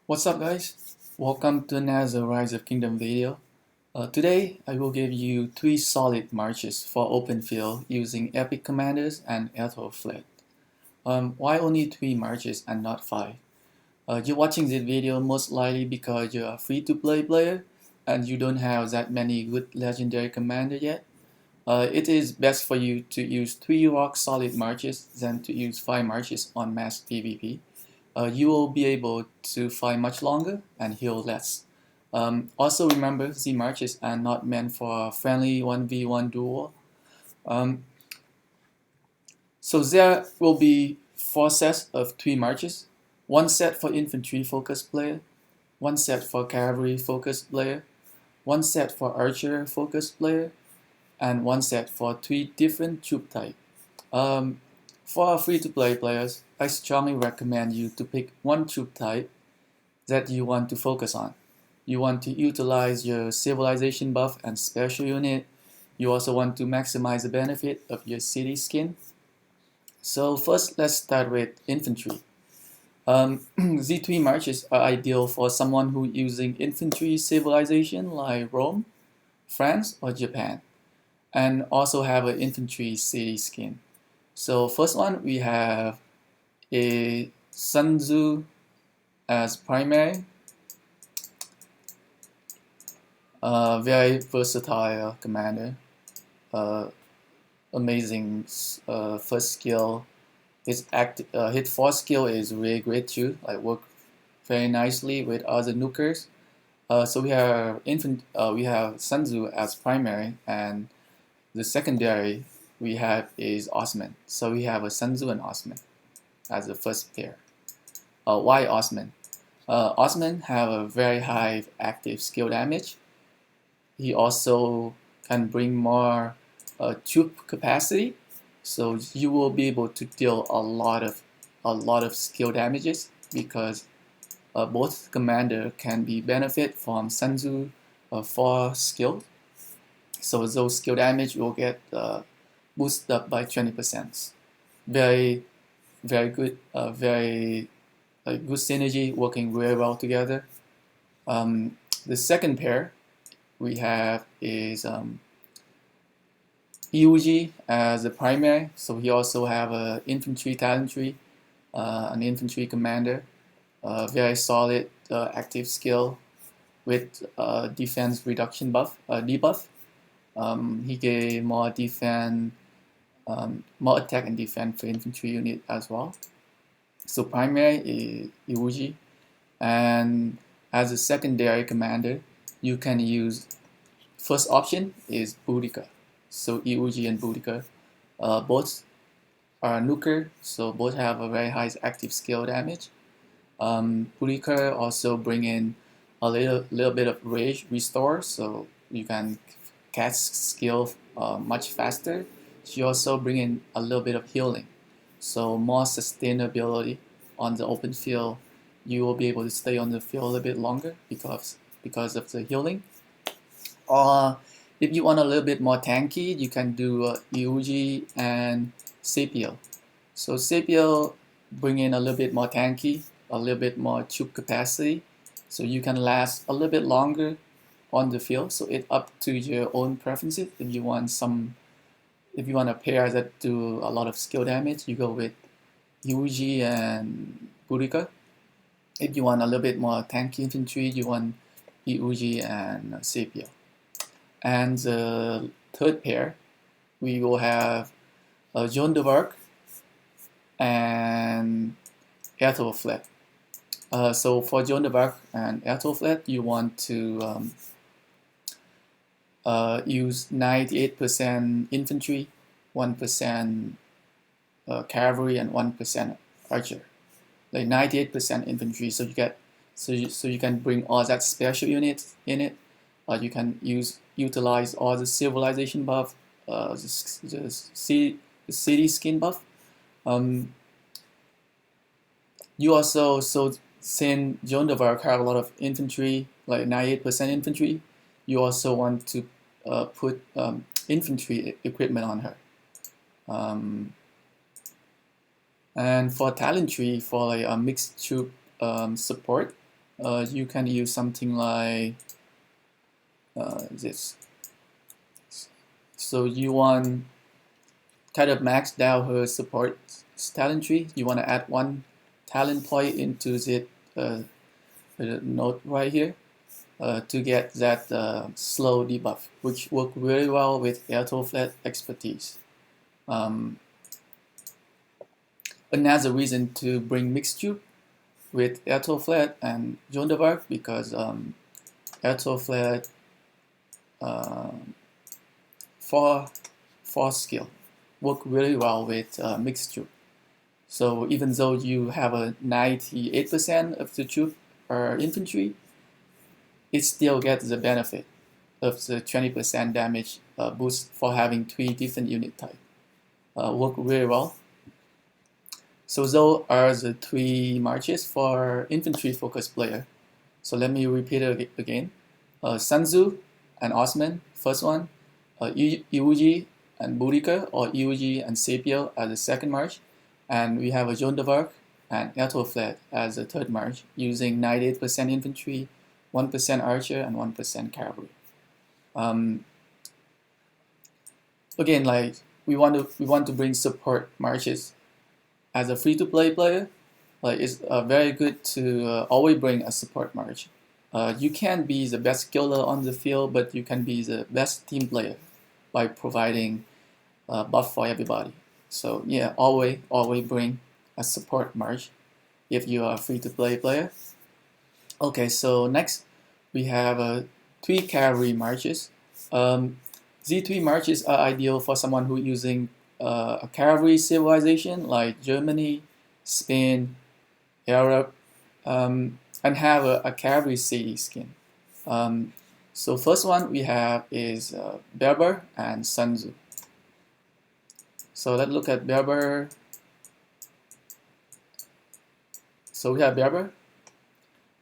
What's up guys? Welcome to another Rise of Kingdom video. Today I will give you 3 solid marches for open field using epic commanders and Aethelflaed. Why only 3 marches and not 5? You're watching this video most likely because you're a free-to-play player and you don't have that many good legendary commander yet. It is best for you to use 3 rock solid marches than to use 5 marches on mass PvP. You will be able to fight much longer and heal less. Also remember, the marches are not meant for a friendly 1v1 duel. So there will be 4 sets of 3 marches. 1 set for infantry focused player, 1 set for cavalry focused player, 1 set for archer focused player, and 1 set for 3 different troop types. For free-to-play players, I strongly recommend you to pick one troop type that you want to focus on. You want to utilize your civilization buff and special unit. You also want to maximize the benefit of your city skin. So first, let's start with infantry. Z3 marches are ideal for someone who using infantry civilization like Rome, France, or Japan, and also have an infantry city skin. So first one, we have a SunTzu as primary, very versatile commander, amazing first skill. His hit 4 skill is really great too, like work very nicely with other nukers. So we have SunTzu as primary, and the secondary we have is Osman. So we have a SunTzu and Osman as the first pair. Why Osman? Osman have a very high active skill damage. He also can bring more troop capacity, so you will be able to deal a lot of skill damages because both commander can be benefit from SunTzu 4 skill. So those skill damage will get boosted up by 20%. Very good, very good synergy, working very well together. The second pair we have is Eulji as a primary, so he also have an infantry talent tree, an infantry commander, very solid active skill with defense reduction buff, debuff. He gave more defense, more attack and defense for infantry unit as well. So primary is Eulji, and as a secondary commander, you can use first option is Boudica. So Eulji and Boudica, both are nuker, so both have a very high active skill damage. Boudica also bring in a little bit of rage restore, so you can cast skill much faster. She also bring in a little bit of healing, so more sustainability on the open field. You will be able to stay on the field a little bit longer because of the healing. Or if you want a little bit more tanky, you can do Eulji and Scipio. So Scipio bring in a little bit more tanky, a little bit more troop capacity, so you can last a little bit longer on the field. So it's up to your own preferences. If you want a pair that do a lot of skill damage, you go with Eulji and Boudica. If you want a little bit more tanky infantry, you want Eulji and Scipio. And the third pair, we will have Joan of Arc and Aethelflaed. So for Joan of Arc and Aethelflaed, you want to use 98% infantry, 1% cavalry, and 1% archer. Like 98% infantry, so you can bring all that special units in it. You can utilize all the civilization buff, the city skin buff. You also, so since Joan of Arc have a lot of infantry, like 98% infantry, you also want to put infantry equipment on her. And for talent tree, for like a mixed troop support, you can use something like this. So you want kind of max out her support talent tree. You want to add one talent point into the node right here to get that slow debuff, which work really well with Aethelflaed expertise. Another reason to bring mixture with Aethelflaed and Joan of Arc, because Aethelflaed for skill work really well with mixture. So even though you have a 98% of the troop or infantry, it still gets the benefit of the 20% damage boost for having 3 different unit types. Work really well. So those are the 3 marches for infantry focused player. So let me repeat it again. SunTzu and Osman, first one. Eulji and Boudica, or Eulji and Scipio as the second march. And we have a Joan of Arc and Aethelflaed as the third march, using 98% infantry, 1% archer, and 1% cavalry. Again, like we want to bring support marches. As a free-to-play player, it's very good to always bring a support march. You can be the best skiller on the field, but you can be the best team player by providing buff for everybody. So yeah, always bring a support march if you are a free-to-play player. Okay, so next we have 3 cavalry marches. These 3 marches are ideal for someone who is using a cavalry civilization like Germany, Spain, Europe, and have a cavalry city skin. So first one we have is Baibars and SunTzu. So let's look at Baibars. So we have Baibars,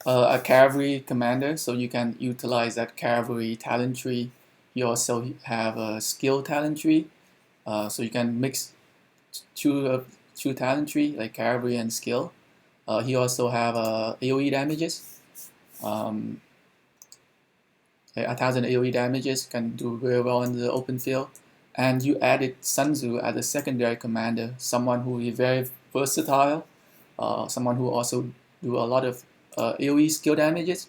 a cavalry commander, so you can utilize that cavalry talent tree. You also have a skill talent tree, so you can mix two talent tree, like cavalry and skill. He also have AoE damages. 1,000 AoE damages, can do very well in the open field. And you added SunTzu as a secondary commander, someone who is very versatile, someone who also do a lot of AoE skill damages.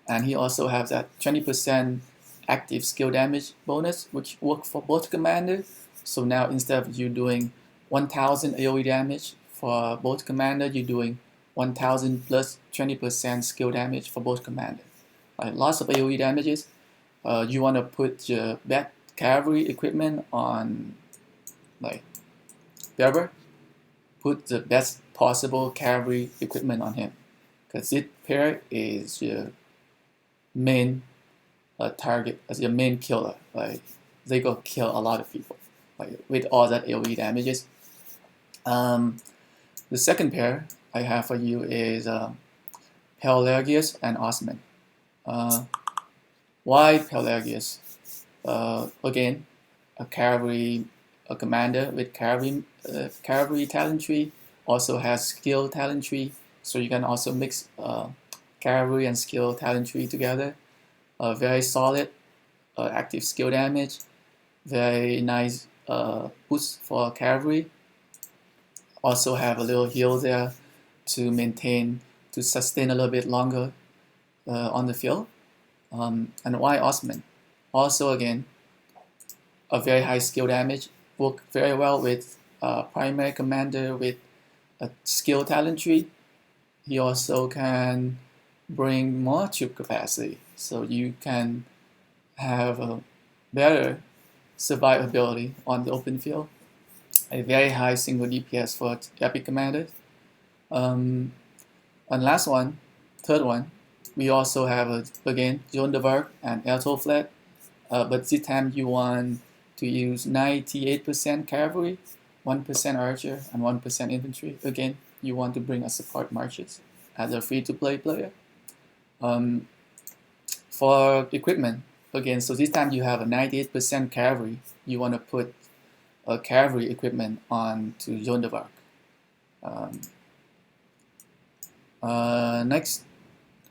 And he also has that 20% active skill damage bonus, which works for both commanders. So now instead of you doing 1,000 AoE damage for both commanders, you're doing 1,000 plus 20% skill damage for both commanders. Lots of AoE damages. You want to put your best cavalry equipment on Baibars. Put the best possible cavalry equipment on him, because this pair is your main target, as your main killer. They go kill a lot of people with all that AoE damages. The second pair I have for you is Pelagius and Osman. Why Pelagius? Again, a commander with cavalry talent tree, also has skill talent tree, so you can also mix cavalry and skill talent tree together. Very solid active skill damage, very nice boost for cavalry. Also have a little heal there to sustain a little bit longer on the field. And why Osman? Also again, a very high skill damage, work very well with primary commander with a skill talent tree. He also can bring more troop capacity, so you can have a better survivability on the open field. A very high single DPS for epic commanders. And last one, third one, we also have again Joan of Arc and Aethelflaed, but this time you want to use 98% cavalry, 1% archer, and 1% infantry. Again, you want to bring a support marches as a free-to-play player. For equipment, again, so this time you have a 98% cavalry. You want to put a cavalry equipment on to Joan of Arc. Next,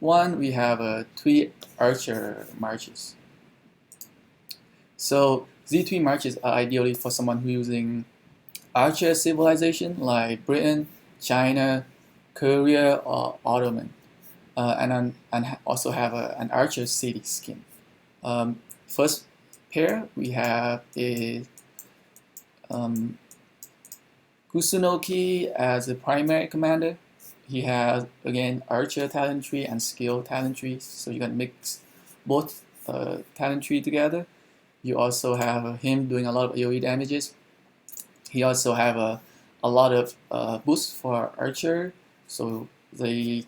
one, we have 3 archer marches. So these 3 marches are ideally for someone who's using archer civilization like Britain, China, Korea, or Ottoman, and also have an archer city skin. First pair we have is Kusunoki as the primary commander. He has again archer talent tree and skill talent tree, so you can mix both talent tree together. You also have him doing a lot of AoE damages. He also have a lot of boosts for archer, so they're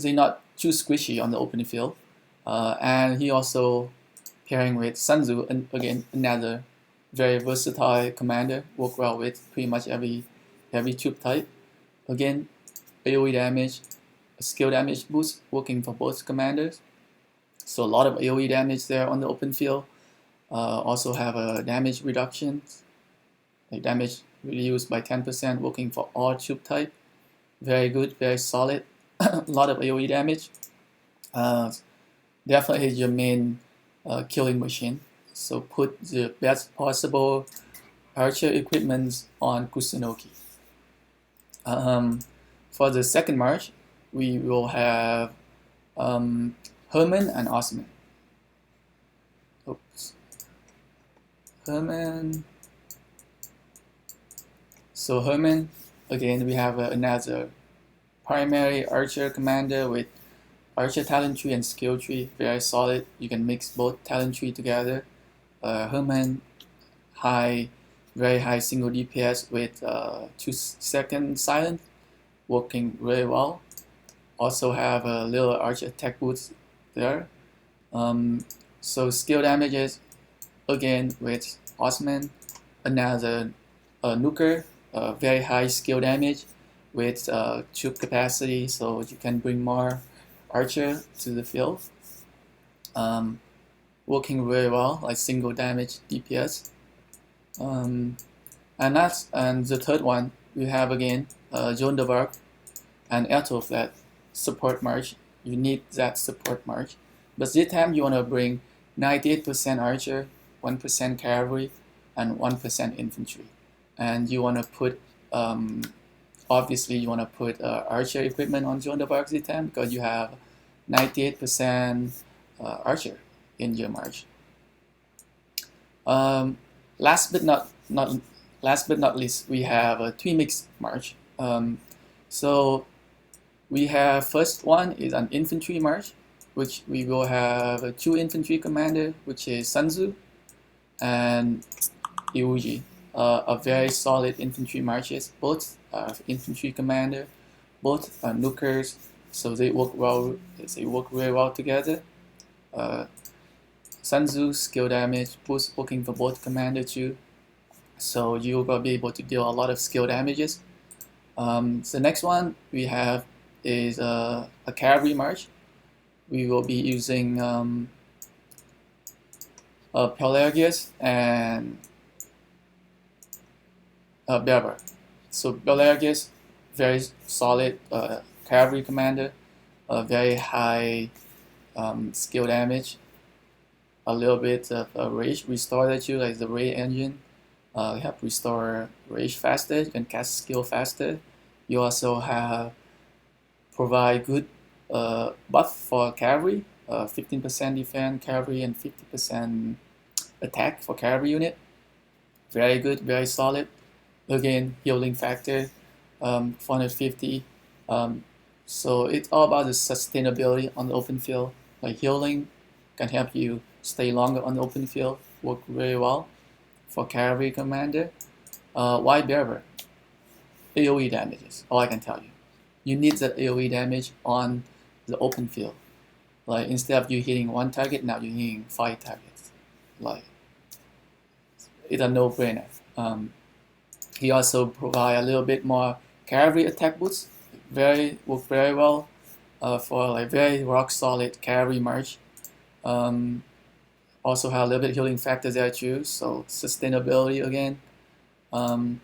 not too squishy on the open field. And he also pairing with SunTzu, and again another very versatile commander, work well with pretty much every troop type. Again, AoE damage, skill damage boost working for both commanders. So a lot of AoE damage there on the open field. Also have a damage reduction, like damage reduced by 10%, working for all troop type. Very good, very solid. A lot of AoE damage. Definitely your main killing machine. So put the best possible archer equipment on Kusunoki. For the second march, we will have Herman and Osman. Oops. Herman. So Herman, again, we have another primary archer commander with archer talent tree and skill tree, very solid. You can mix both talent tree together. Herman, very high single DPS with 2-second silence, working really well. Also have a little archer attack boost there. So skill damages, again with Osman, another nuker, very high skill damage with troop capacity, so you can bring more archer to the field. Working really well, like single damage DPS. And the third one we have again Joan of Arc and Aethelflaed support march. You need that support march, but this time you want to bring 98% archer, 1% cavalry, and 1% infantry, and you want to put obviously you want to put archer equipment on Joan of Arc this time because you have 98% archer in your march. Last but not least, we have a 3 mixed march. So we have first one is an infantry march, which we will have 2 infantry commander, which is SunTzu and Eulji. A very solid infantry marches. Both are infantry commander, both are nukers, so they work well. They work very well together. SunTzu skill damage boost working for both commander too, so you will be able to deal a lot of skill damages. The next one we have is a cavalry march. We will be using Pelagius and Baibars. So Pelagius, very solid cavalry commander, very high skill damage, a little bit of rage restore that you like the rage engine. Help restore rage faster. You can cast skill faster. You also have provide good buff for cavalry, 15% defense cavalry and 50% attack for cavalry unit. Very good, very solid. Again, healing factor, 450. So it's all about the sustainability on the open field. Like healing can help you stay longer on the open field, work very well for cavalry commander. Why Baibars? AoE damages, all I can tell you. You need that AoE damage on the open field. Like instead of you hitting 1 target, now you're hitting 5 targets. Like it's a no-brainer. He also provide a little bit more cavalry attack boost. Work very well for like very rock solid cavalry march. Also have a little bit healing factor there too, so sustainability again. And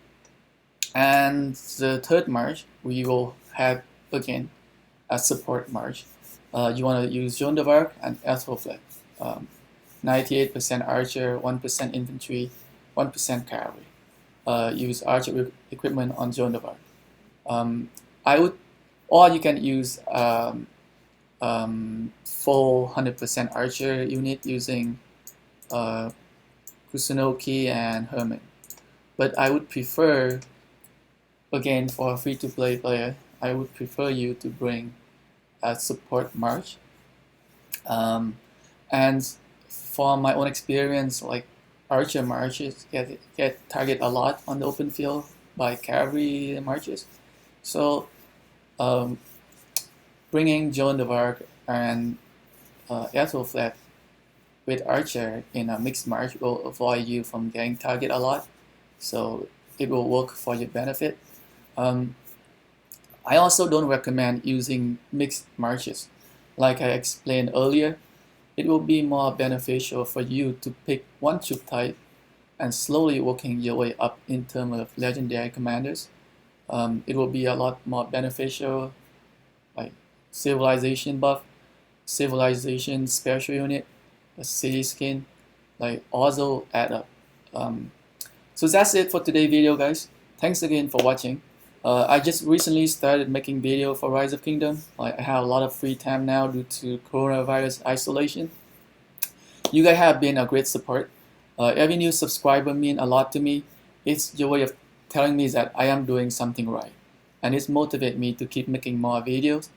the third march we will have again as support march. You want to use Joan of Arc and Aethelflaed. 98% archer, 1% infantry, 1% cavalry. Use archer equipment on Joan of Arc. I would, or you can use full 100% archer unit using Kusunoki and Herman. But I would prefer, again, for a free-to-play player, I would prefer you to bring a support march. And from my own experience, like archer marches get targeted a lot on the open field by cavalry marches. So bringing Joan of Arc and Aethelflaed with archer in a mixed march will avoid you from getting targeted a lot. So it will work for your benefit. I also don't recommend using mixed marches. Like I explained earlier, it will be more beneficial for you to pick one troop type and slowly working your way up in terms of legendary commanders. It will be a lot more beneficial, like civilization buff, civilization special unit, a city skin, like also add up. So that's it for today's video, guys. Thanks again for watching. I just recently started making video for Rise of Kingdom. I have a lot of free time now due to coronavirus isolation. You guys have been a great support. Every new subscriber means a lot to me. It's your way of telling me that I am doing something right, and it's motivated me to keep making more videos.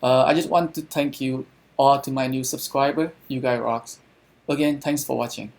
I just want to thank you all to my new subscriber. You guys rocks. Again, thanks for watching.